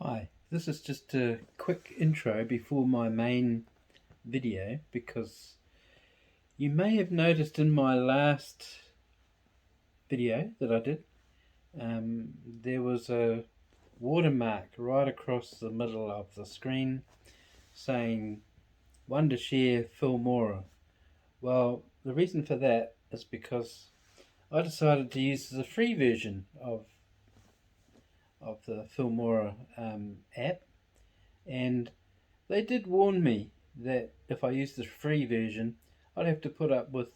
Hi, this is just a quick intro before my main video because you may have noticed in my last video that I did there was a watermark right across the middle of the screen saying Wondershare Filmora. Well, the reason for that is because I decided to use the free version of the Filmora app, and they did warn me that if I used the free version, I'd have to put up with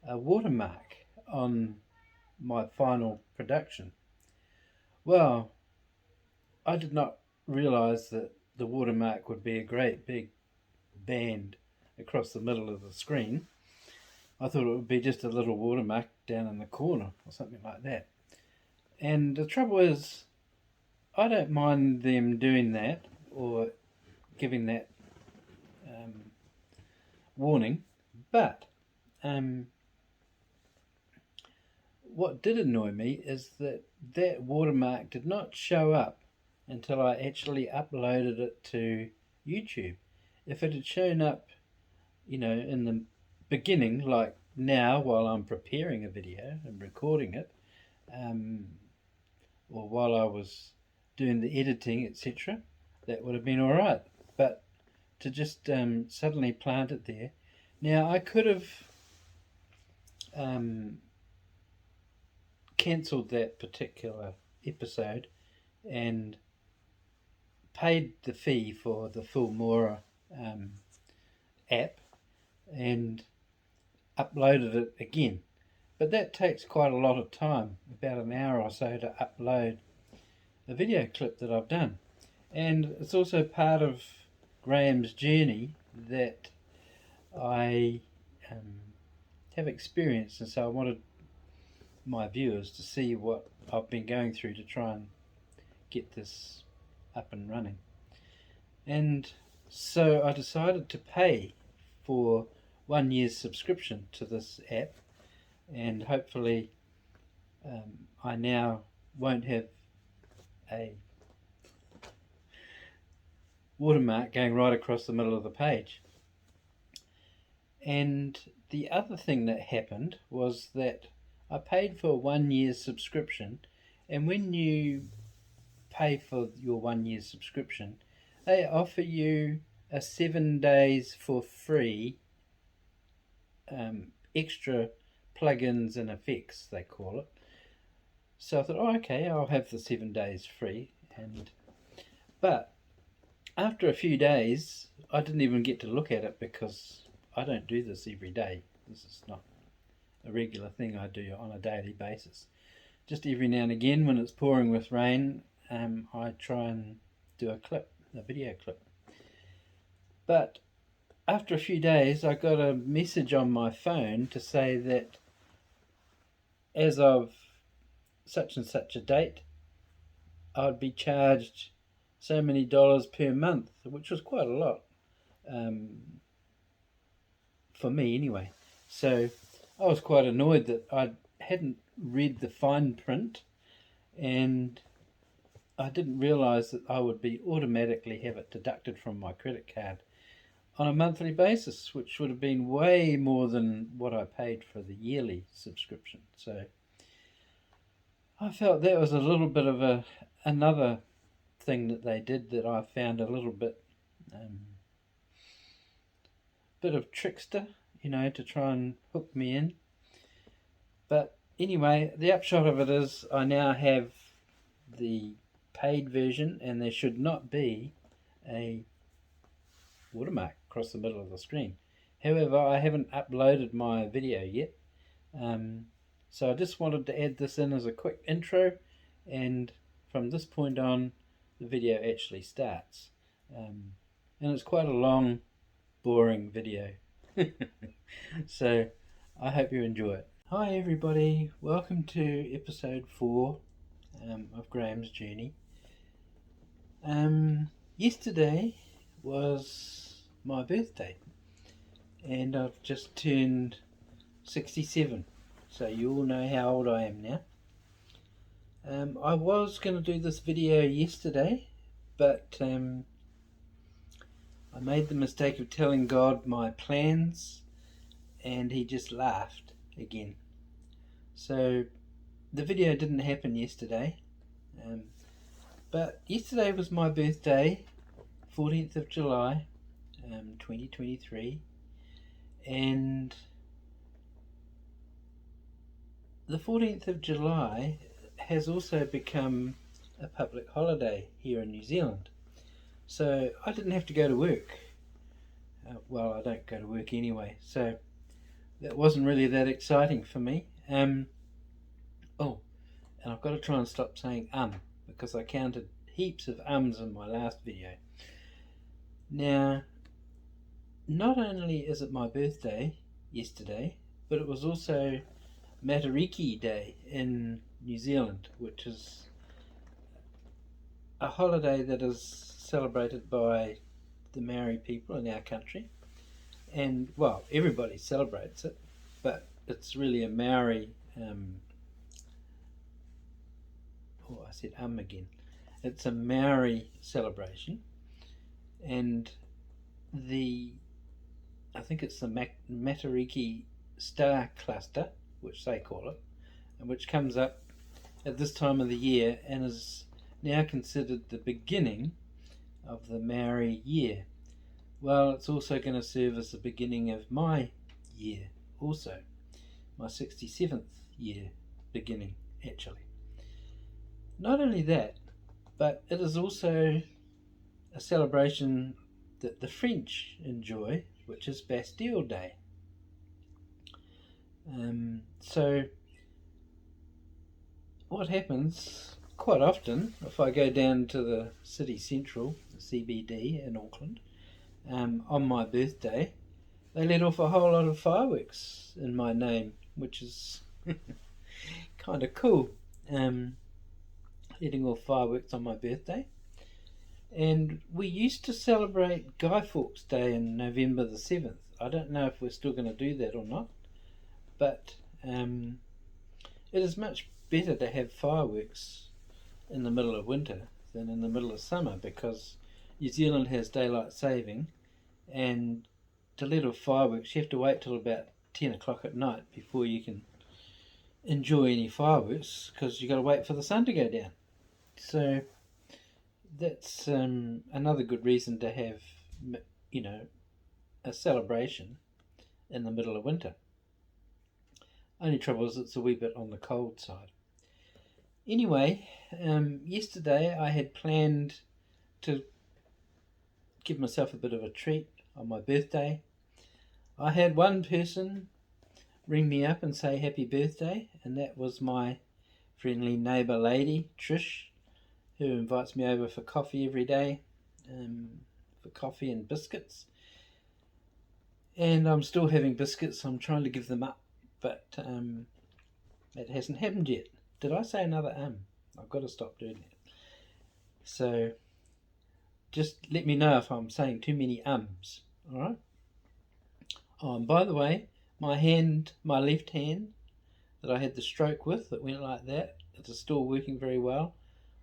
a watermark on my final production. Well, I did not realize that the watermark would be a great big band across the middle of the screen. I thought it would be just a little watermark down in the corner or something like that. And the trouble is, I don't mind them doing that or giving that warning, but what did annoy me is that watermark did not show up until I actually uploaded it to YouTube. If it had shown up, in the beginning, like now while I'm preparing a video and recording it, or while I was doing the editing, etc., that would have been all right. But to just suddenly plant it there. Now, I could have cancelled that particular episode and paid the fee for the Filmora app and uploaded it again. But that takes quite a lot of time, about an hour or so, to upload a video clip that I've done. And it's also part of Graham's journey that I have experienced, and so I wanted my viewers to see what I've been going through to try and get this up and running. And so I decided to pay for 1 year's subscription to this app, and hopefully I now won't have a watermark going right across the middle of the page. And the other thing that happened was that I paid for a 1 year's subscription, and when you pay for your 1 year's subscription, they offer you a 7 days for free extra plugins and effects, they call it. So I thought, okay, I'll have the 7 days free. But after a few days, I didn't even get to look at it because I don't do this every day. This is not a regular thing I do on a daily basis. Just every now and again, when it's pouring with rain, I try and do a video clip. But after a few days, I got a message on my phone to say that as of such and such a date, I would be charged so many dollars per month, which was quite a lot for me anyway. So I was quite annoyed that I hadn't read the fine print, and I didn't realize that I would be automatically have it deducted from my credit card on a monthly basis, which would have been way more than what I paid for the yearly subscription. So I felt that was a little bit of another thing that they did that I found a little bit of trickster, to try and hook me in. But anyway, the upshot of it is I now have the paid version, and there should not be a watermark across the middle of the screen. However, I haven't uploaded my video yet, so I just wanted to add this in as a quick intro, and from this point on the video actually starts, and it's quite a long, boring video. So I hope you enjoy it. Hi everybody, welcome to episode 4 of Graham's journey. Yesterday was my birthday, and I've just turned 67, so you all know how old I am now. I was going to do this video yesterday, but I made the mistake of telling God my plans, and he just laughed again. So the video didn't happen yesterday, but yesterday was my birthday, 14th of July, 2023, and the 14th of July has also become a public holiday here in New Zealand. So I didn't have to go to work. Well, I don't go to work anyway, so that wasn't really that exciting for me. Oh, and I've got to try and stop saying because I counted heaps of ums in my last video. Now, not only is it my birthday yesterday, but it was also Matariki Day in New Zealand, which is a holiday that is celebrated by the Maori people in our country. And, well, everybody celebrates it, but it's really a Maori... I said again. It's a Maori celebration, and I think it's the Matariki star cluster, which they call it, and which comes up at this time of the year and is now considered the beginning of the Maori year. Well, it's also going to serve as the beginning of my year also, my 67th year beginning, actually. Not only that, but it is also a celebration that the French enjoy, which is Bastille Day. So what happens quite often, if I go down to the city central, the CBD in Auckland, on my birthday, they let off a whole lot of fireworks in my name, which is kind of cool. Letting off fireworks on my birthday. And we used to celebrate Guy Fawkes Day on November the 7th. I don't know if we're still going to do that or not, but it is much better to have fireworks in the middle of winter than in the middle of summer, because New Zealand has daylight saving, and to let off fireworks you have to wait till about 10 o'clock at night before you can enjoy any fireworks, because you've got to wait for the sun to go down. So that's another good reason to have, a celebration in the middle of winter. Only trouble is it's a wee bit on the cold side. Anyway, yesterday I had planned to give myself a bit of a treat on my birthday. I had one person ring me up and say happy birthday, and that was my friendly neighbour lady, Trish, who invites me over for coffee every day, for coffee and biscuits. And I'm still having biscuits. I'm trying to give them up, but it hasn't happened yet. Did I say another I've got to stop doing that. So just let me know if I'm saying too many ums, alright? Oh, and by the way, my left hand that I had the stroke with, that went like that, it is still working very well.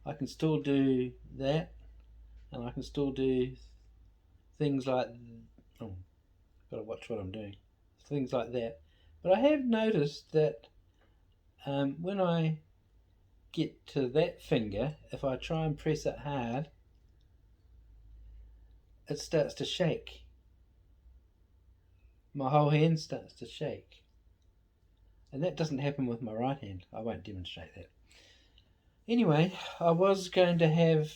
I can still do that, and I can still do things like, gotta watch what I'm doing, things like that. But I have noticed that when I get to that finger, if I try and press it hard, it starts to shake. My whole hand starts to shake. And that doesn't happen with my right hand. I won't demonstrate that. Anyway, I was going to have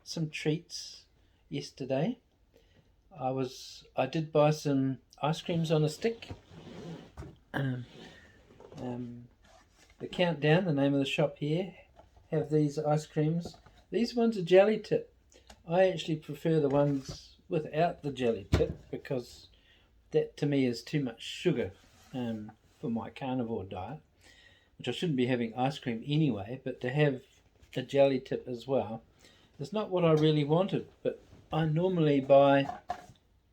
some treats yesterday. I did buy some ice creams on a stick. The Countdown, the name of the shop here, have these ice creams. These ones are jelly tip. I actually prefer the ones without the jelly tip, because that to me is too much sugar for my carnivore diet, which I shouldn't be having ice cream anyway, but to have a jelly tip as well is not what I really wanted. But I normally buy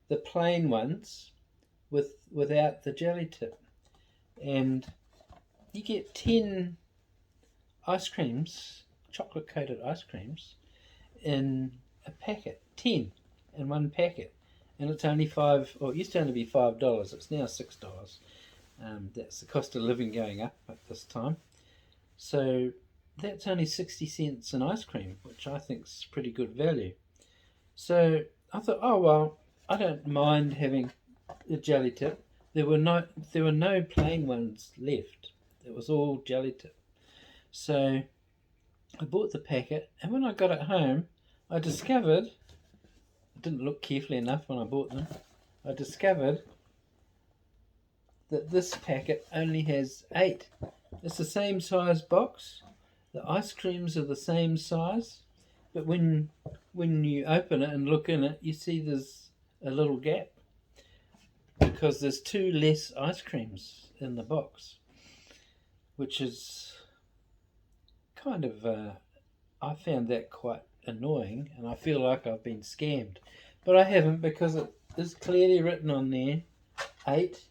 the plain ones without the jelly tip, and you get 10 ice creams, chocolate coated ice creams, in a packet, 10 in one packet, and it's only $5, or it used to only be $5. It's now $6. That's the cost of living going up at this time. So that's only 60 cents an ice cream, which I think is pretty good value. So I thought, oh well, I don't mind having a jelly tip. There were no plain ones left. It was all jelly tip. So I bought the packet, and when I got it home, I discovered, I didn't look carefully enough when I bought them, I discovered that this packet only has 8. It's the same size box. The ice creams are the same size, but when you open it and look in it, you see there's a little gap because there's 2 less ice creams in the box, which is kind of, I found that quite annoying, and I feel like I've been scammed. But I haven't, because it is clearly written on there, 8.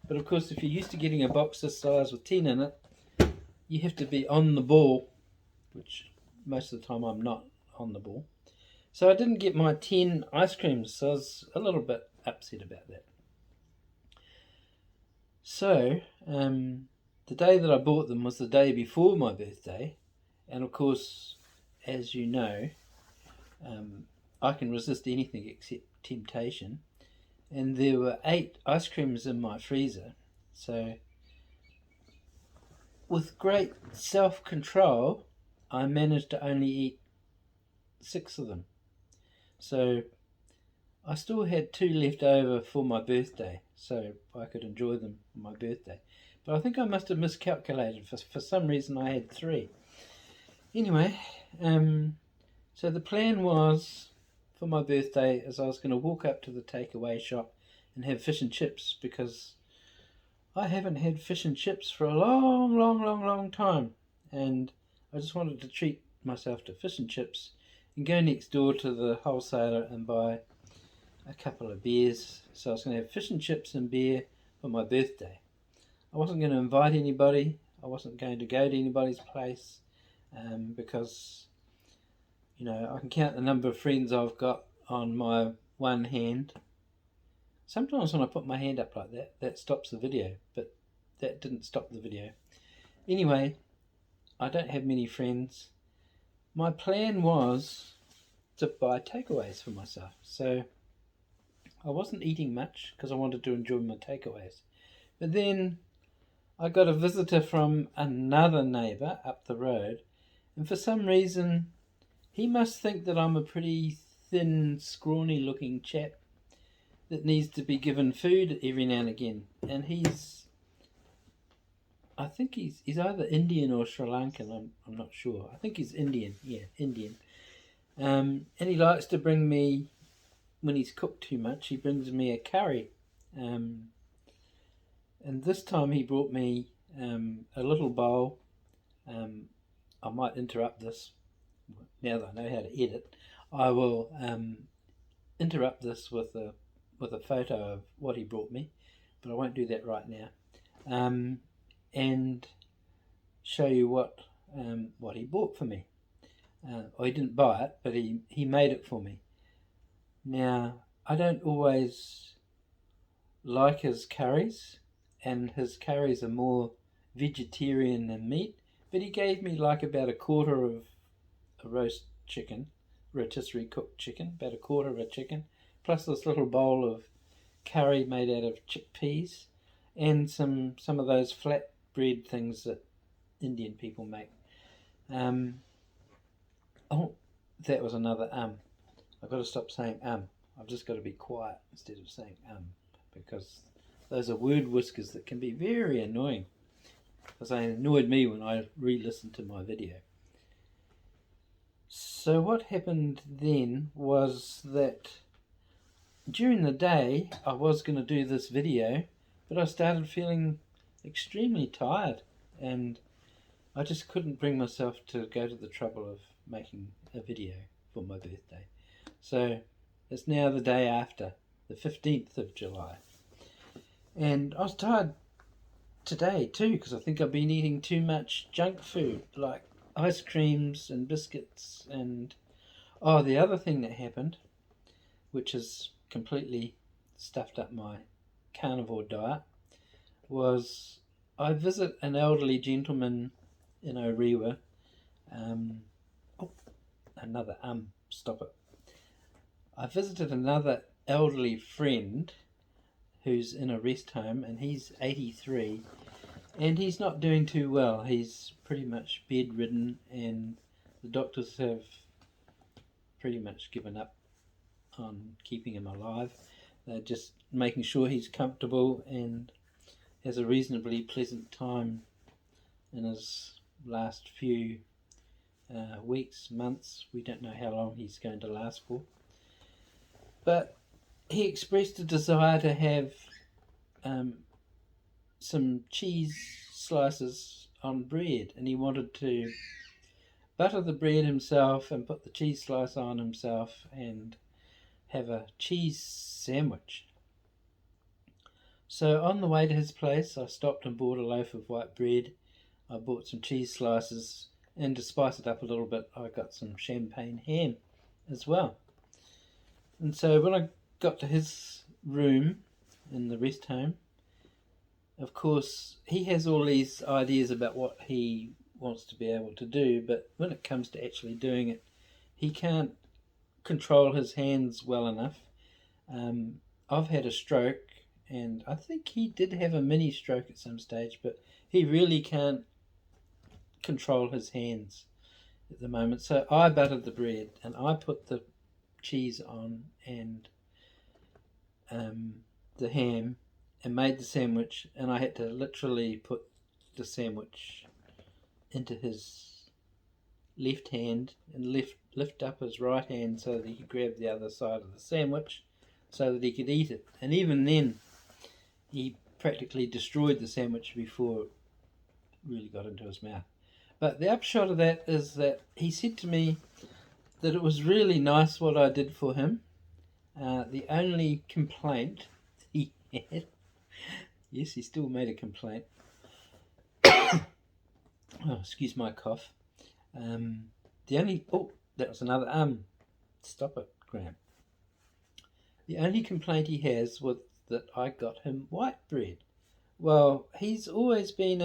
But of course, if you're used to getting a box this size with 10 in it, you have to be on the ball, which most of the time I'm not on the ball. So I didn't get my 10 ice creams, so I was a little bit upset about that. So, the day that I bought them was the day before my birthday, and of course, as you know, I can resist anything except temptation, and there were 8 ice creams in my freezer, so with great self-control, I managed to only eat 6 of them. So I still had 2 left over for my birthday, so I could enjoy them on my birthday. But I think I must have miscalculated. For some reason I had 3. Anyway, so the plan was for my birthday is I was going to walk up to the takeaway shop and have fish and chips, because I haven't had fish and chips for a long time, and I just wanted to treat myself to fish and chips and go next door to the wholesaler and buy a couple of beers. So I was going to have fish and chips and beer for my birthday. I wasn't going to invite anybody. I wasn't going to go to anybody's place, because, you know, I can count the number of friends I've got on my one hand. Sometimes when I put my hand up like that, that stops the video, but that didn't stop the video. Anyway, I don't have many friends. My plan was to buy takeaways for myself, so I wasn't eating much because I wanted to enjoy my takeaways. But then I got a visitor from another neighbour up the road, and for some reason he must think that I'm a pretty thin, scrawny looking chap that needs to be given food every now and again. And I think he's either Indian or Sri Lankan, I'm not sure. I think he's Indian, yeah, Indian. And he likes to bring me, when he's cooked too much, he brings me a curry. And this time he brought me a little bowl. I might interrupt this. Now that I know how to edit, I will interrupt this with a photo of what he brought me, but I won't do that right now. And show you what he bought for me. Or he didn't buy it, but he made it for me. Now, I don't always like his curries, and his curries are more vegetarian than meat, but he gave me like about a quarter of a roast chicken, rotisserie cooked chicken, about a quarter of a chicken, plus this little bowl of curry made out of chickpeas, and some of those flat bread things that Indian people make. Oh, that was another I've got to stop saying I've just got to be quiet instead of saying because those are word whiskers that can be very annoying, because they annoyed me when I re-listened to my video. So what happened then was that during the day I was going to do this video, but I started feeling extremely tired, and I just couldn't bring myself to go to the trouble of making a video for my birthday. So it's now the day after, the 15th of July. And I was tired today too, because I think I've been eating too much junk food, like ice creams and biscuits and Oh, the other thing that happened, which has completely stuffed up my carnivore diet, was I visit an elderly gentleman in Orewa. Oh, another stop it. I visited another elderly friend who's in a rest home, and he's 83, and he's not doing too well. He's pretty much bedridden, and the doctors have pretty much given up on keeping him alive. They're just making sure he's comfortable and has a reasonably pleasant time in his last few weeks, months. We don't know how long he's going to last for. But he expressed a desire to have some cheese slices on bread, and he wanted to butter the bread himself and put the cheese slice on himself and have a cheese sandwich. So on the way to his place, I stopped and bought a loaf of white bread. I bought some cheese slices, and to spice it up a little bit, I got some champagne ham as well. And so when I got to his room in the rest home, of course, he has all these ideas about what he wants to be able to do, but when it comes to actually doing it, he can't control his hands well enough. I've had a stroke, and I think he did have a mini stroke at some stage, but he really can't control his hands at the moment. So I buttered the bread, and I put the cheese on and the ham, and made the sandwich, and I had to literally put the sandwich into his left hand and lift up his right hand so that he could grab the other side of the sandwich so that he could eat it. And even then, he practically destroyed the sandwich before it really got into his mouth. But the upshot of that is that he said to me that it was really nice what I did for him. The only complaint he had, yes, he still made a complaint. Oh, excuse my cough. That was another stop it, Graham. The only complaint he has was that I got him white bread. Well, he's always been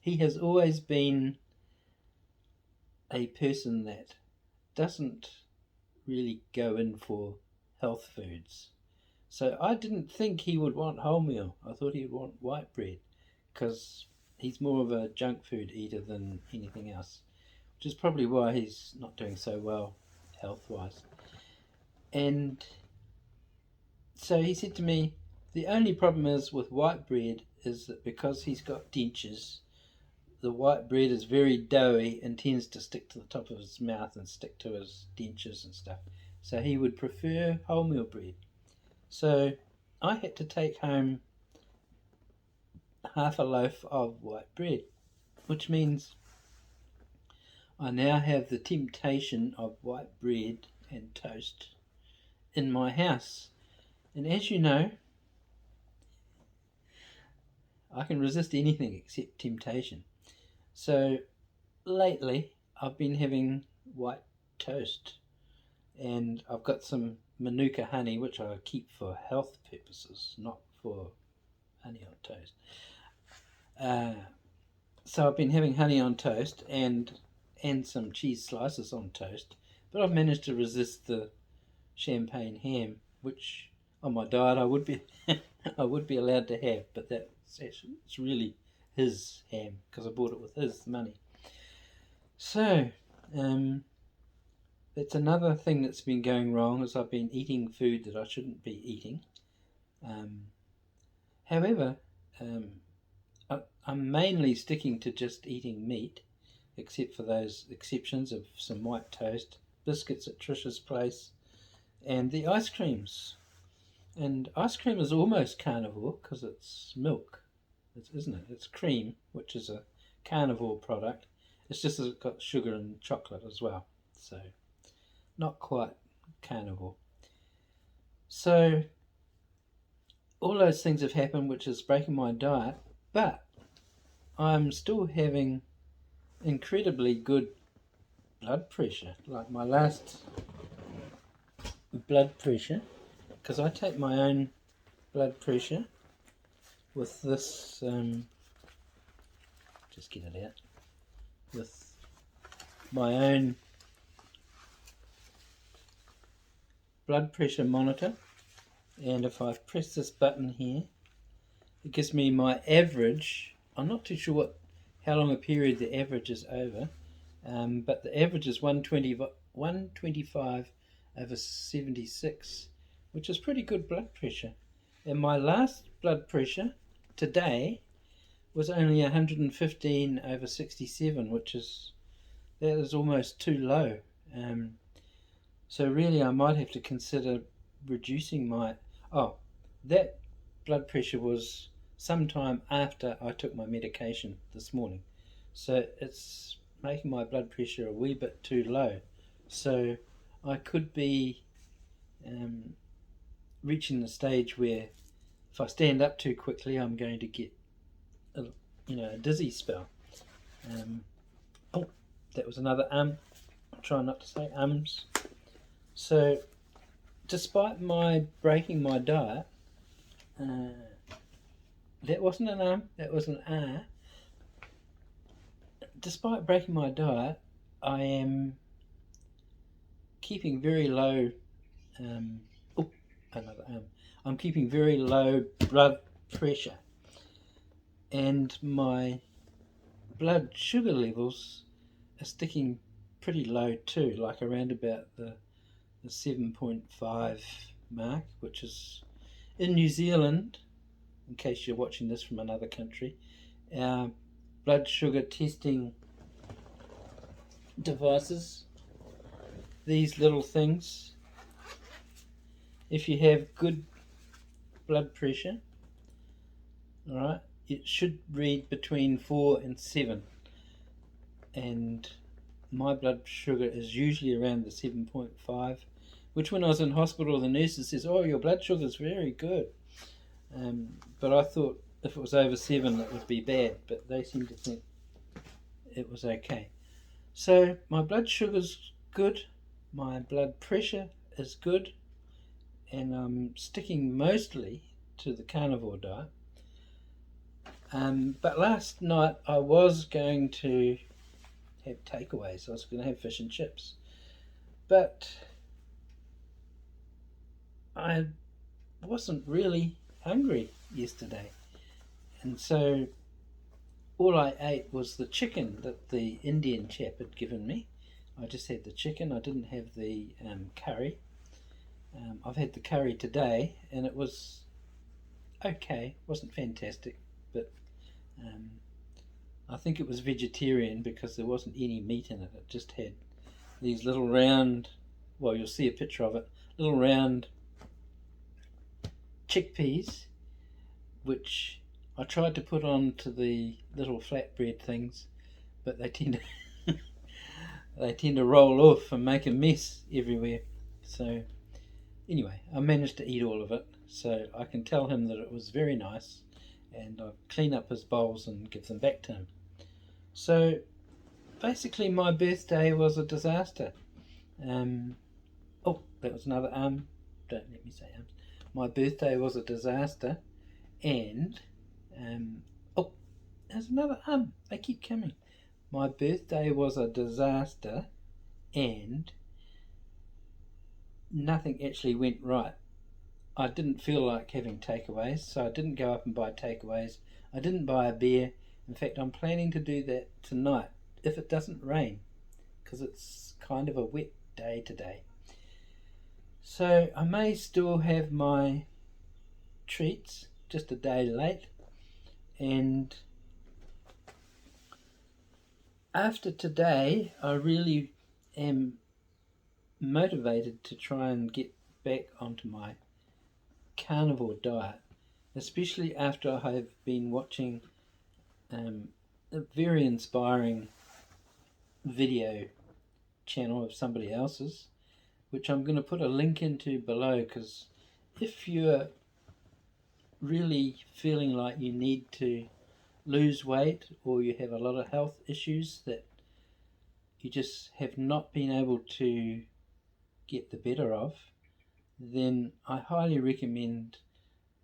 He has always been a person that doesn't really go in for health foods. So I didn't think he would want wholemeal. I thought he would want white bread, because he's more of a junk food eater than anything else, which is probably why he's not doing so well health-wise. And so he said to me, the only problem is with white bread is that because he's got dentures, the white bread is very doughy and tends to stick to the top of his mouth and stick to his dentures and stuff. So he would prefer wholemeal bread. So I had to take home half a loaf of white bread, which means I now have the temptation of white bread and toast in my house. And as you know, I can resist anything except temptation. So lately I've been having white toast, and I've got some Manuka honey, which I keep for health purposes, not for honey on toast. So I've been having honey on toast and some cheese slices on toast, but I've managed to resist the champagne ham, which on my diet I would be I would be allowed to have, but it's really his ham because I bought it with his money. So that's another thing that's been going wrong, is I've been eating food that I shouldn't be eating. However, I'm mainly sticking to just eating meat, except for those exceptions of some white toast, biscuits at Trisha's place, and the ice creams. And ice cream is almost carnivore because it's milk, isn't it? It's cream, which is a carnivore product. It's just that it's got sugar and chocolate as well, so not quite carnivore. So all those things have happened, which is breaking my diet, but I'm still having incredibly good blood pressure, like my last blood pressure, because I take my own blood pressure with this, just get it out, with my own blood pressure monitor, and if I press this button here, it gives me my average. I'm not too sure how long a period the average is over, but the average is 125/76, which is pretty good blood pressure. And my last blood pressure today was only 115/67, that is almost too low. So really I might have to consider reducing my... Oh, that blood pressure was sometime after I took my medication this morning. So it's making my blood pressure a wee bit too low. So I could be reaching the stage where if I stand up too quickly, I'm going to get a dizzy spell. Oh, that was another I'll try not to say ums. So despite my breaking my diet, that wasn't an that was an ah. Despite breaking my diet, I am keeping very low. I'm keeping very low blood pressure, and my blood sugar levels are sticking pretty low too, like around about the 7.5 mark, which is in New Zealand. In case you're watching this from another country, our blood sugar testing devices, these little things, if you have good blood pressure, alright, it should read between 4 and 7, and my blood sugar is usually around the 7.5, which when I was in hospital the nurses says, oh, your blood sugar is very good. But I thought if it was over 7 it would be bad, but they seem to think it was okay. So my blood sugar's good, my blood pressure is good, and I'm sticking mostly to the carnivore diet. But last night I was going to have takeaways. I was going to have fish and chips, but I wasn't really hungry yesterday, and so all I ate was the chicken that the Indian chap had given me. I just had the chicken. I didn't have the curry. I've had the curry today, and it was okay. It wasn't fantastic, but I think it was vegetarian because there wasn't any meat in it. It just had these little round, well, you'll see a picture of it, little round chickpeas, which I tried to put onto the little flatbread things, but they tend to roll off and make a mess everywhere. So anyway, I managed to eat all of it, so I can tell him that it was very nice, and I'll clean up his bowls and give them back to him. So basically my birthday was a disaster. Oh, that was another don't let me say My birthday was a disaster, and oh, there's another they keep coming. My birthday was a disaster, and nothing actually went right. I didn't feel like having takeaways, so I didn't go up and buy takeaways. I didn't buy a beer. In fact, I'm planning to do that tonight if it doesn't rain, because it's kind of a wet day today. So I may still have my treats, just a day late, and after today I really am motivated to try and get back onto my carnivore diet, especially after I have been watching a very inspiring video channel of somebody else's, which I'm going to put a link into below, because if you're really feeling like you need to lose weight, or you have a lot of health issues that you just have not been able to get the better of, then I highly recommend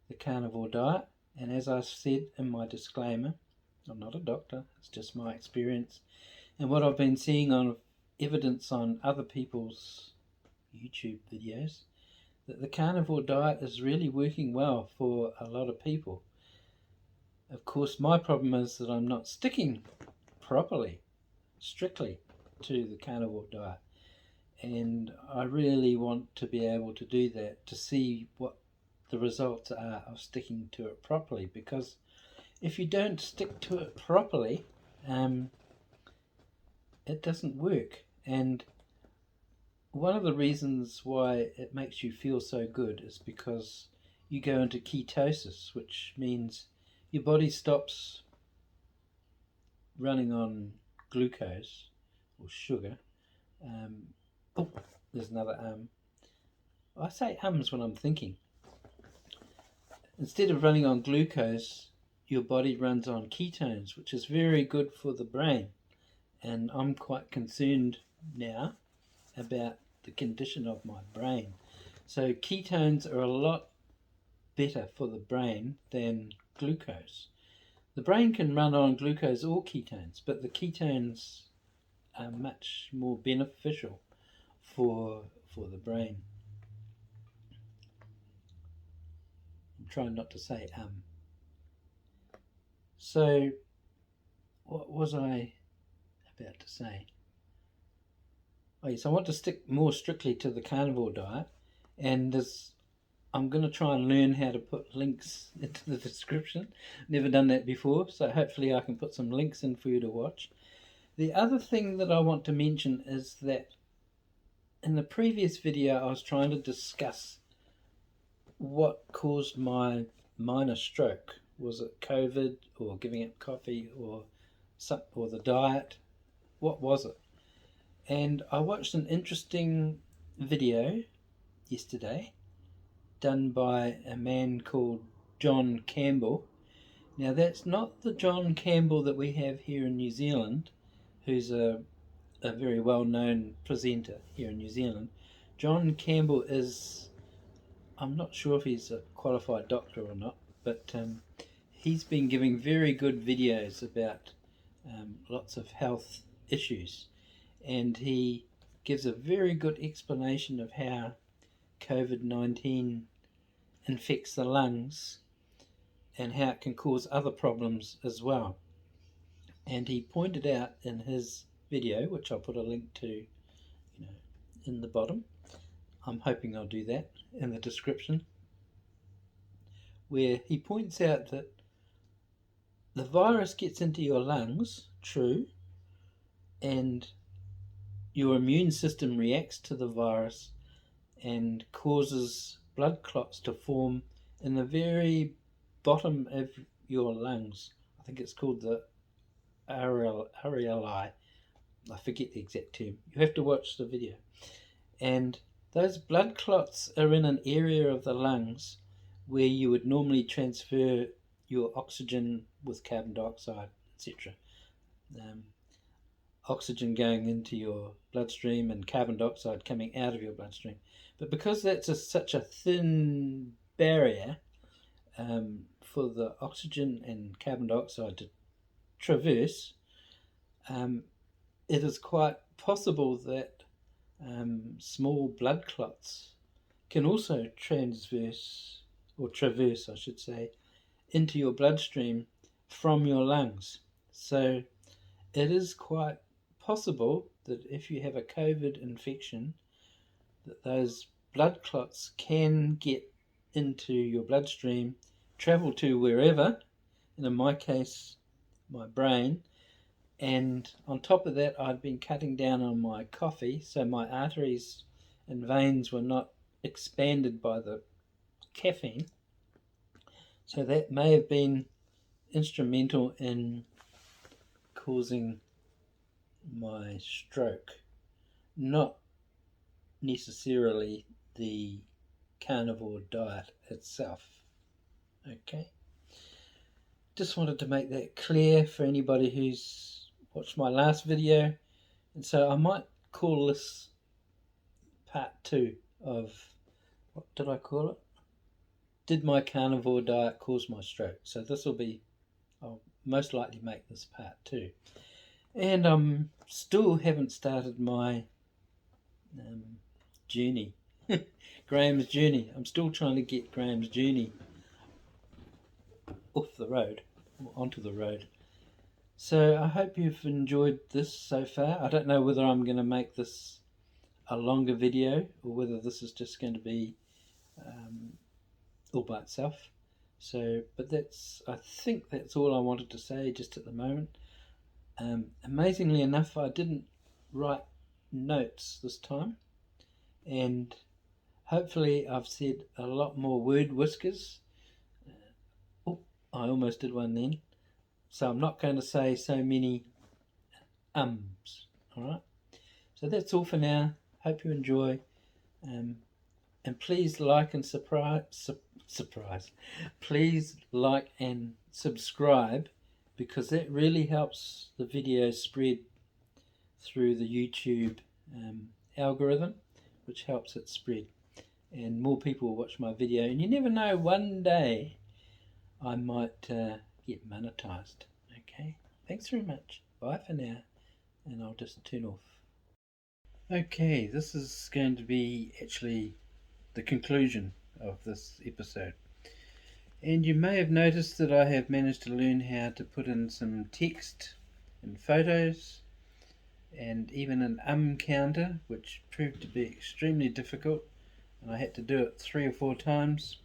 the carnivore diet. And as I said in my disclaimer, I'm not a doctor, it's just my experience and what I've been seeing on evidence on other people's YouTube videos, that the carnivore diet is really working well for a lot of people. Of course, my problem is that I'm not sticking properly, strictly to the carnivore diet. And I really want to be able to do that, to see what the results are of sticking to it properly. Because if you don't stick to it properly, it doesn't work. And one of the reasons why it makes you feel so good is because you go into ketosis, which means your body stops running on glucose or sugar. Oh, there's another I say ums when I'm thinking. Instead of running on glucose, your body runs on ketones, which is very good for the brain. And I'm quite concerned now about the condition of my brain. So ketones are a lot better for the brain than glucose. The brain can run on glucose or ketones, but the ketones are much more beneficial for the brain. I'm trying not to say So what was I about to say? Oh yes, I want to stick more strictly to the carnivore diet, and I'm going to try and learn how to put links into the description. Never done that before, so hopefully I can put some links in for you to watch. The other thing that I want to mention is that in the previous video I was trying to discuss what caused my minor stroke. Was it COVID or giving up coffee or the diet? What was it? And I watched an interesting video yesterday done by a man called John Campbell. Now that's not the John Campbell that we have here in New Zealand, who's a very well-known presenter here in New Zealand. John Campbell is, I'm not sure if he's a qualified doctor or not, but he's been giving very good videos about lots of health issues, and he gives a very good explanation of how COVID-19 infects the lungs and how it can cause other problems as well. And he pointed out in his video, which I'll put a link to in the bottom, I'm hoping I'll do that in the description, where he points out that the virus gets into your lungs, true, and your immune system reacts to the virus and causes blood clots to form in the very bottom of your lungs. I think it's called the areolae. I forget the exact term. You have to watch the video. And those blood clots are in an area of the lungs where you would normally transfer your oxygen with carbon dioxide, etc. Oxygen going into your bloodstream and carbon dioxide coming out of your bloodstream. But because that's such a thin barrier for the oxygen and carbon dioxide to traverse, it is quite possible that small blood clots can also traverse, I should say, into your bloodstream from your lungs. So it is quite possible that if you have a COVID infection, that those blood clots can get into your bloodstream, travel to wherever, and in my case, my brain. And on top of that, I'd been cutting down on my coffee, so my arteries and veins were not expanded by the caffeine. So that may have been instrumental in causing my stroke, not necessarily the carnivore diet itself. Okay, just wanted to make that clear for anybody who's watched my last video And so I might call this part 2 of, what did I call it? Did my carnivore diet cause my stroke? So this will be, I'll most likely make this part 2. And still haven't started my journey. Graham's journey. I'm still trying to get Graham's journey off the road, or onto the road. So I hope you've enjoyed this so far. I don't know whether I'm going to make this a longer video or whether this is just going to be all by itself. So, but I think that's all I wanted to say just at the moment. Amazingly enough, I didn't write notes this time, and hopefully I've said a lot more word whiskers. I almost did one then. So I'm not going to say so many ums. Alright? So that's all for now. Hope you enjoy. And please like and surprise. Please like and subscribe, because that really helps the video spread through the YouTube algorithm, which helps it spread. And more people will watch my video. And you never know, one day I might get monetized. Okay, thanks very much. Bye for now, and I'll just turn off. Okay, this is going to be actually the conclusion of this episode. And you may have noticed that I have managed to learn how to put in some text and photos, and even an counter, which proved to be extremely difficult, and I had to do it 3 or 4 times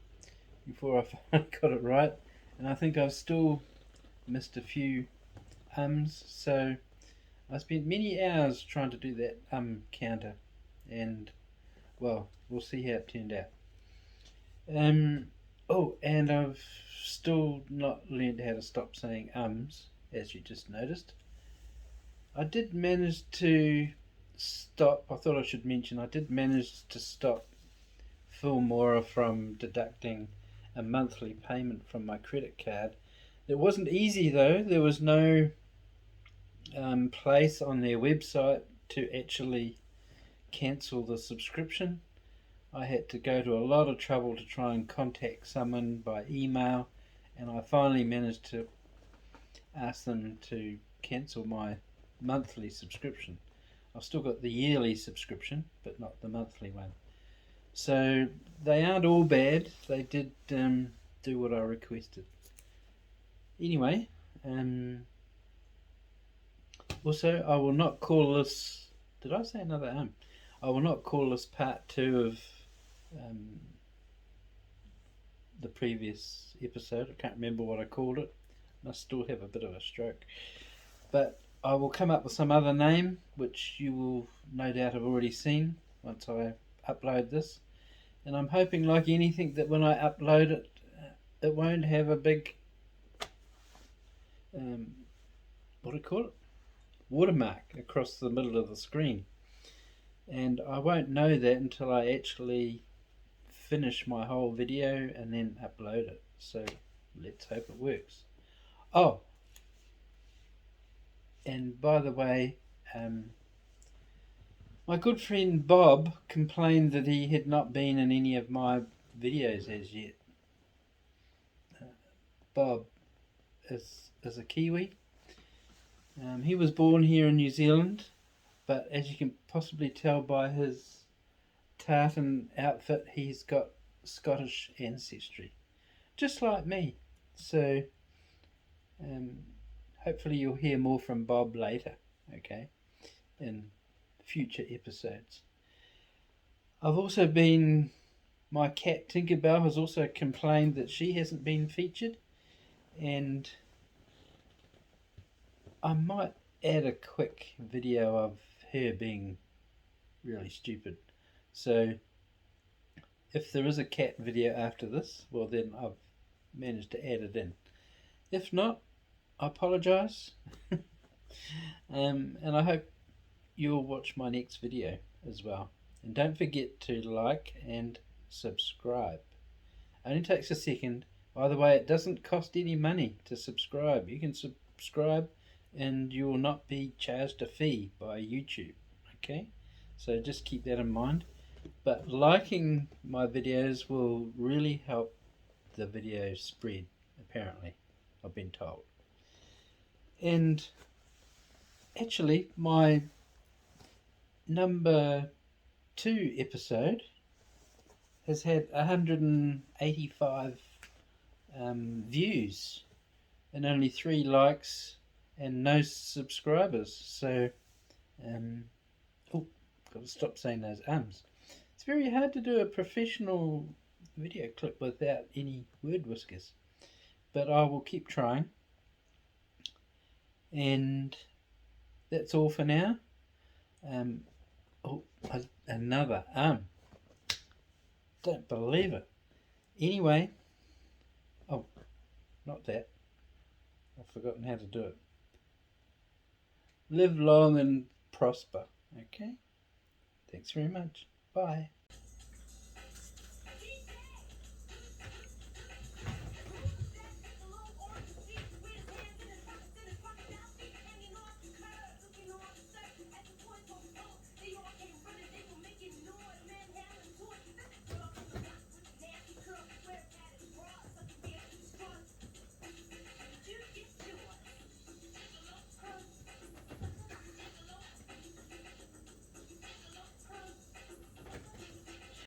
before I finally got it right. And I think I've still missed a few ums, so I spent many hours trying to do that counter, and well, we'll see how it turned out. Oh, and I've still not learned how to stop saying ums, as you just noticed. I did manage to stop, I thought I should mention, I did manage to stop Filmora from deducting a monthly payment from my credit card. It wasn't easy though. There was no place on their website to actually cancel the subscription. I had to go to a lot of trouble to try and contact someone by email, and I finally managed to ask them to cancel my monthly subscription. I've still got the yearly subscription, but not the monthly one. So they aren't all bad. They did do what I requested. Anyway, also I will not call this, did I say another I will not call this part 2 of the previous episode. I can't remember what I called it. I still have a bit of a stroke. But I will come up with some other name, which you will no doubt have already seen once I upload this. And I'm hoping, like anything, that when I upload it, it won't have a big what do you call it? Watermark across the middle of the screen. And I won't know that until I actually finish my whole video and then upload it. So let's hope it works. Oh, and by the way, my good friend Bob complained that he had not been in any of my videos as yet. Bob is a Kiwi. He was born here in New Zealand, but as you can possibly tell by his tartan outfit, he's got Scottish ancestry, just like me. So hopefully you'll hear more from Bob later, okay, in future episodes. I've also my cat Tinkerbell has also complained that she hasn't been featured, and I might add a quick video of her being really stupid. So if there is a cat video after this, well then I've managed to add it in. If not, I apologise. And I hope you'll watch my next video as well. And don't forget to like and subscribe. It only takes a second. By the way, it doesn't cost any money to subscribe. You can subscribe and you will not be charged a fee by YouTube. Okay, so just keep that in mind. But liking my videos will really help the video spread, apparently, I've been told. And actually, my number 2 episode has had 185 views and only 3 likes and no subscribers. So, oh, got to stop saying those ums. It's very hard to do a professional video clip without any word whiskers, but I will keep trying. And that's all for now. Oh, another don't believe it. Anyway, oh, not that. I've forgotten how to do it. Live long and prosper. Okay? Thanks very much. Bye.